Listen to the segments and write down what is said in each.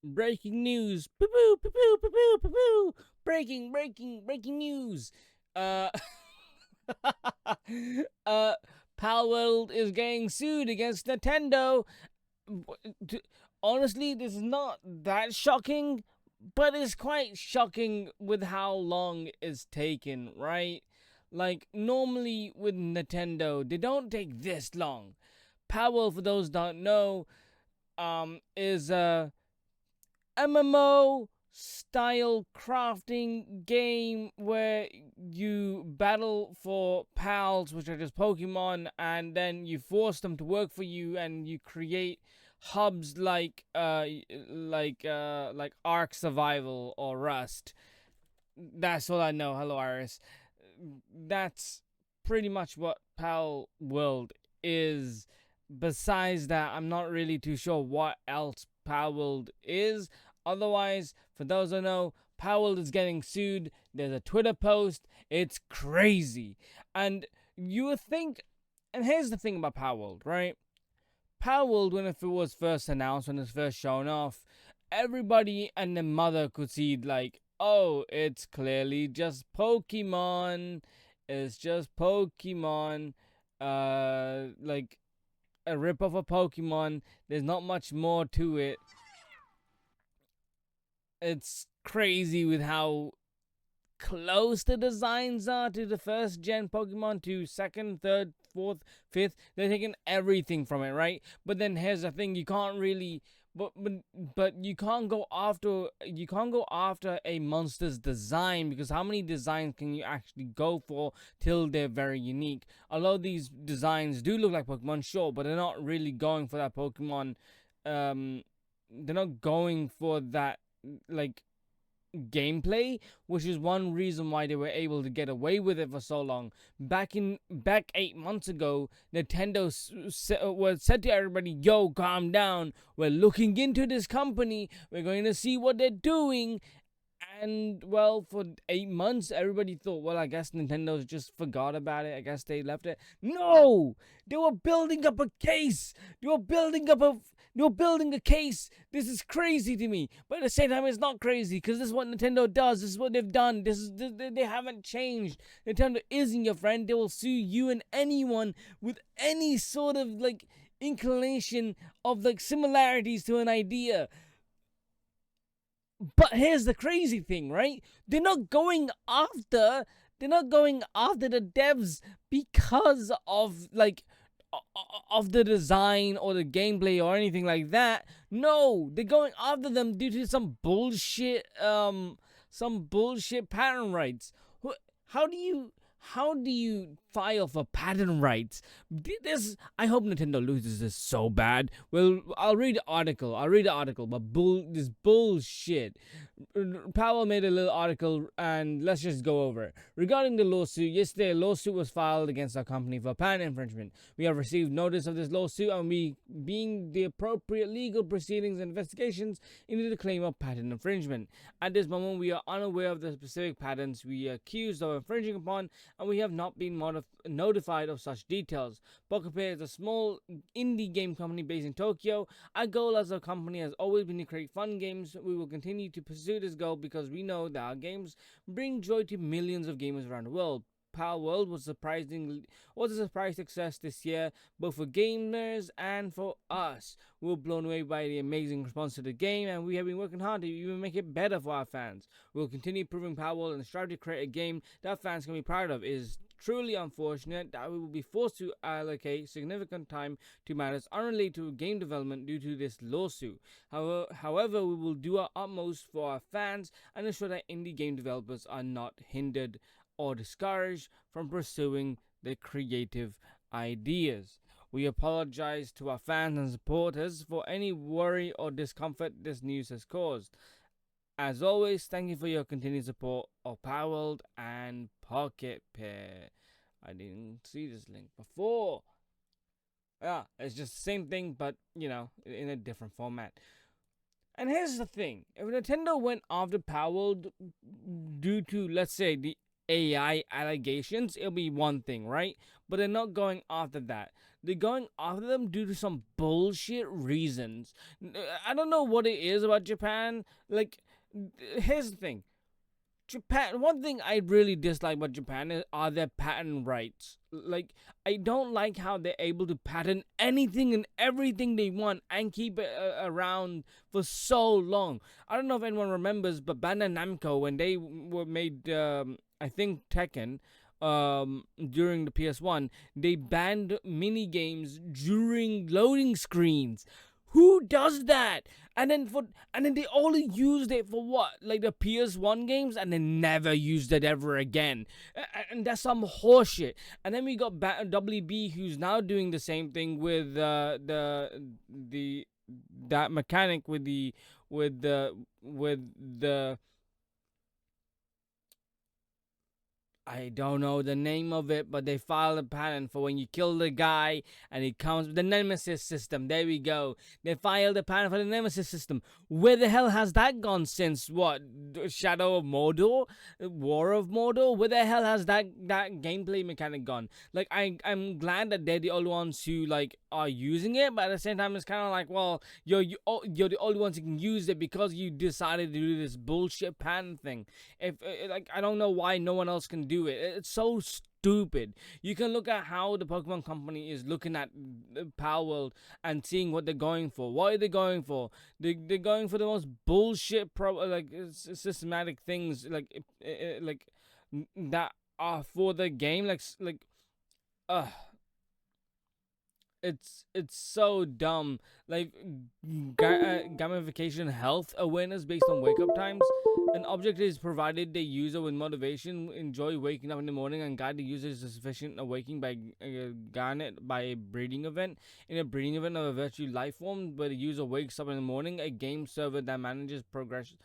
Breaking news. Poo poo poo poo poo poo poo poo. Breaking news. Uh uh Palworld is getting sued against Nintendo. Honestly, this is not that shocking, but it's quite shocking with how long it's taken, right? Like normally with Nintendo, they don't take this long. Palworld, for those don't know, is a MMO style crafting game where you battle for pals, which are just Pokemon, and then you force them to work for you, and you create hubs like Ark Survival or Rust. That's all I know. Hello, Iris. That's pretty much what Pal World is. Besides that, I'm not really too sure what else Pal World is. Otherwise, for those who know, Pal World is getting sued. There's a Twitter post. It's crazy. And you would think, and here's the thing about Pal World, right? Pal World, when it was first announced, when it was first shown off, everybody and their mother could see, like, oh, it's clearly just Pokemon. It's just Pokemon. Like a rip off of Pokemon. There's not much more to it. It's crazy with how close the designs are to the first gen Pokemon, to second, third, fourth, fifth. They're taking everything from it, right? But then here's the thing: you can't really, but you can't go after a monster's design, because how many designs can you actually go for till they're very unique? Although these designs do look like Pokemon, sure, but they're not really going for that Pokemon. They're not going for that, like, gameplay, which is one reason why they were able to get away with it for so long. Back 8 months ago, Nintendo was said to everybody, "Yo, calm down. We're looking into this company. We're going to see what they're doing." And well, for 8 months, everybody thought, well, I guess Nintendo's just forgot about it. I guess they left it. No, they were building up a case. They were building a case. This is crazy to me, but at the same time, it's not crazy, because this is what Nintendo does. This is what they've done. They haven't changed. Nintendo isn't your friend. They will sue you and anyone with any sort of like inclination of like similarities to an idea. But here's the crazy thing, right? They're not going after the devs because of like of the design or the gameplay or anything like that. No, they're going after them due to some bullshit patent rights. How do you file for patent rights? This, I hope Nintendo loses this so bad. Well, I'll read the article, but this bullshit. Powell made a little article, and let's just go over it. Regarding the lawsuit, yesterday a lawsuit was filed against our company for patent infringement. We have received notice of this lawsuit, and we, being the appropriate legal proceedings and investigations into the claim of patent infringement. At this moment, we are unaware of the specific patents we are accused of infringing upon, and we have not been notified of such details. Pokepair is a small indie game company based in Tokyo. Our goal as a company has always been to create fun games. We will continue to pursue this goal because we know that our games bring joy to millions of gamers around the world. Palworld was a surprise success this year, both for gamers and for us. We were blown away by the amazing response to the game, and we have been working hard to even make it better for our fans. We will continue improving Palworld and strive to create a game that fans can be proud of. It is truly unfortunate that we will be forced to allocate significant time to matters unrelated to game development due to this lawsuit. However, we will do our utmost for our fans and ensure that indie game developers are not hindered or discouraged from pursuing their creative ideas. We apologize to our fans and supporters for any worry or discomfort this news has caused. As always, thank you for your continued support of PALWORLD and Pocket Pair. I didn't see this link before. Yeah, it's just the same thing, but, in a different format. And here's the thing. If Nintendo went after PALWORLD due to, let's say, the AI allegations, it'll be one thing, right? but they're not going after that. They're going after them due to some bullshit reasons. I don't know what it is about Japan. Like, here's the thing. Japan. One thing I really dislike about Japan are their patent rights. Like, I don't like how they're able to patent anything and everything they want and keep it around for so long. I don't know if anyone remembers, but Bandai Namco, when they were made, I think Tekken, during the PS1, they banned mini games during loading screens. Who does that? And then they only used it for what? Like the PS1 games, and they never used it ever again. And that's some horseshit. And then we got WB, who's now doing the same thing with the that mechanic with the I don't know the name of it, but they filed a patent for when you kill the guy and it comes with the Nemesis system. There we go. They filed a patent for the Nemesis system. Where the hell has that gone since what? Shadow of Mordor? War of Mordor? Where the hell has that gameplay mechanic gone? Like, I'm glad that they're the only ones who like are using it, but at the same time it's kind of like, well, you're the only ones who can use it because you decided to do this bullshit patent thing. If like, I don't know why no one else can do it. It's so stupid. You can look at how the Pokemon Company is looking at PALWORLD and seeing what they're going for. What are they going for? They're going for the most bullshit systematic things like that are for the game. Uh it's so dumb. Like gamification health awareness based on wake up times. An object is provided the user with motivation, enjoy waking up in the morning, and guide the user to sufficient awakening by garnered by a breeding event. In a breeding event of a virtual life form, where the user wakes up in the morning, a game server that manages progress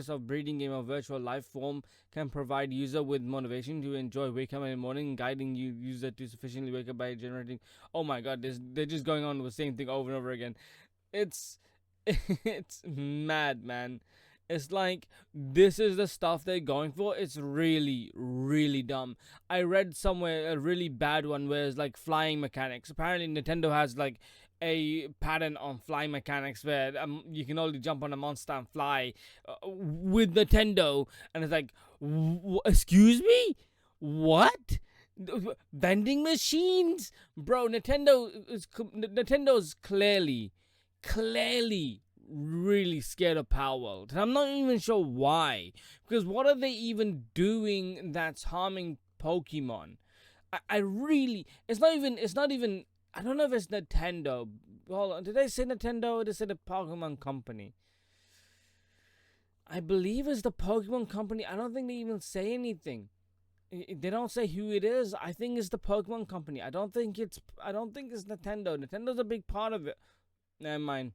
of breeding game of virtual life form can provide user with motivation to enjoy wake up in the morning, guiding user to sufficiently wake up by generating. Oh my god, they're just going on with the same thing over and over again. It's it's mad, man. It's like, this is the stuff they're going for. It's really, really dumb. I read somewhere a really bad one where it's like flying mechanics. Apparently, Nintendo has like a pattern on flying mechanics where you can only jump on a monster and fly with Nintendo. And it's like, excuse me? What? Vending machines? Bro, Nintendo's clearly really scared of PALWORLD, and I'm not even sure why. Because what are they even doing that's harming Pokemon? I really, it's not even. I don't know if it's Nintendo. Hold on, did they say Nintendo or did they say the Pokemon Company? I believe it's the Pokemon Company. I don't think they even say anything. They don't say who it is. I think it's the Pokemon Company. I don't think it's Nintendo. Nintendo's a big part of it. Never mind.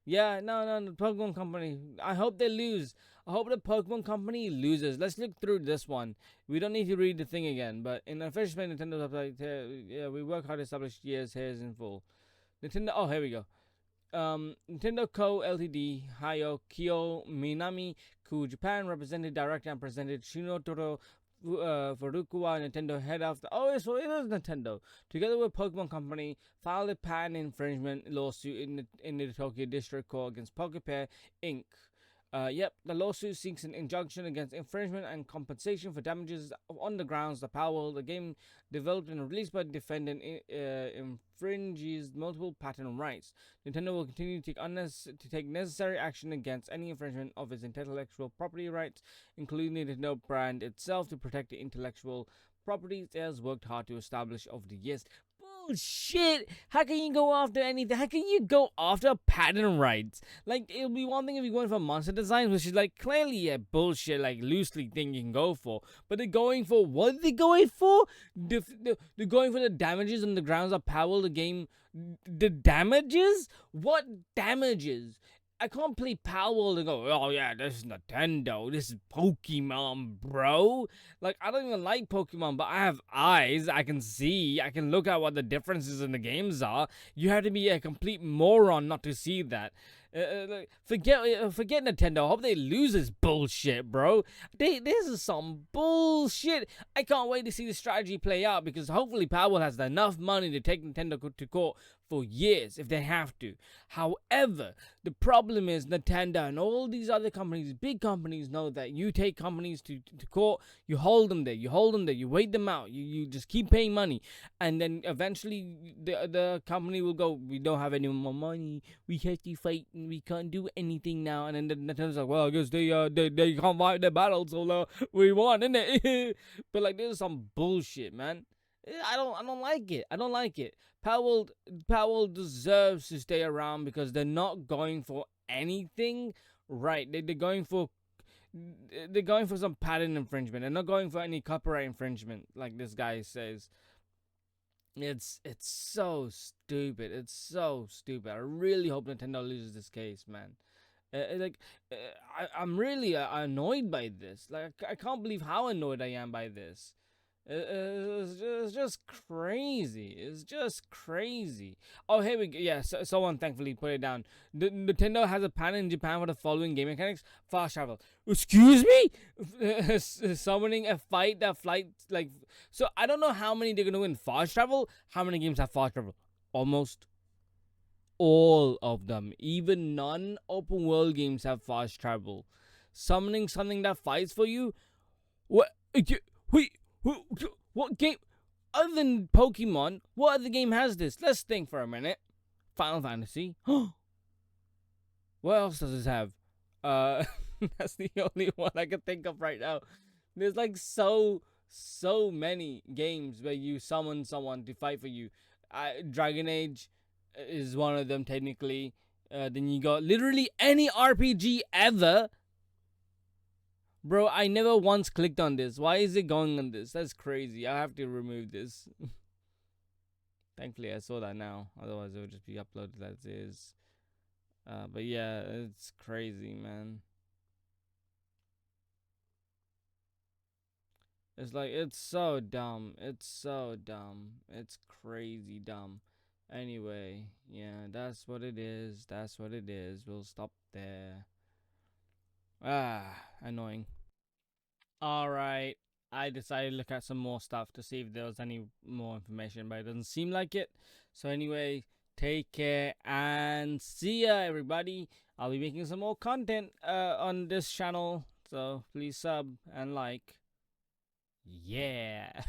Yeah, no, the Pokemon Company. I hope they lose. I hope the Pokemon Company loses. Let's look through this one. We don't need to read the thing again, but in official Nintendo's website, yeah, we work hard to establish years here's in full. Nintendo. Oh, here we go. Nintendo Co. Ltd. Hayo Kyo Minami Ku Japan represented director and presented Shinotaro Furukawa, Nintendo head of the. Oh, so it is Nintendo. Together with Pokemon Company, filed a patent infringement lawsuit in the Tokyo District Court against Pokepair Inc. The lawsuit seeks an injunction against infringement and compensation for damages on the grounds that PALWORLD, the game developed and released by the defendant, infringes multiple patent rights. Nintendo will continue to take necessary action against any infringement of its intellectual property rights, including the Nintendo brand itself, to protect the intellectual property it has worked hard to establish over the years. Shit, how can you go after anything? How can you go after patent rights? Like, it'll be one thing if you're going for monster designs, which is like clearly a bullshit, like loosely thing you can go for, but they're going for what are they going for? They're going for the damages on the grounds of PALWORLD, the game. The damages? What damages? I can't play PALWORLD and go, oh yeah, this is Nintendo, this is Pokemon, bro. Like, I don't even like Pokemon, but I have eyes, I can see, I can look at what the differences in the games are. You have to be a complete moron not to see that. Forget Nintendo. I hope they lose this bullshit, bro. This is some bullshit. I can't wait to see the strategy play out because hopefully Power has enough money to take Nintendo to court for years if they have to. However, the problem is Nintendo and all these other companies, big companies, know that you take companies to court, you hold them there, you wait them out, you just keep paying money, and then eventually the company will go, we don't have any more money, we have to fight, and we can't do anything now. And then the Nintendo's like, well, I guess they can't fight their battle, so we won, innit? But like, this is some bullshit, man. I don't like it. I don't like it. Palworld deserves to stay around because they're not going for anything right. They're going for some patent infringement. They're not going for any copyright infringement, like this guy says. It's so stupid. It's so stupid. I really hope Nintendo loses this case, man. I'm really annoyed by this. Like, I can't believe how annoyed I am by this. It's just crazy. It's just crazy. Oh, here we go. Yeah, someone thankfully put it down. Nintendo has a patent in Japan for the following game mechanics: fast travel. Excuse me? Summoning a fight that flights like. So I don't know how many they're gonna win. Fast travel. How many games have fast travel? Almost all of them. Even non-open world games have fast travel. Summoning something that fights for you. What? Wait. What game, other than Pokemon, what other game has this? Let's think for a minute. Final Fantasy. What else does this have? That's the only one I can think of right now. There's like so many games where you summon someone to fight for you. Dragon Age is one of them technically. Then you got literally any RPG ever. Bro, I never once clicked on this. Why is it going on this? That's crazy. I have to remove this. Thankfully, I saw that now. Otherwise, it would just be uploaded as is. But yeah, it's crazy, man. It's like, it's so dumb. It's so dumb. It's crazy dumb. Anyway, yeah, that's what it is. That's what it is. We'll stop there. Annoying. Alright. I decided to look at some more stuff to see if there was any more information, but it doesn't seem like it. So anyway, take care and see ya, everybody. I'll be making some more content on this channel, so please sub and like. Yeah.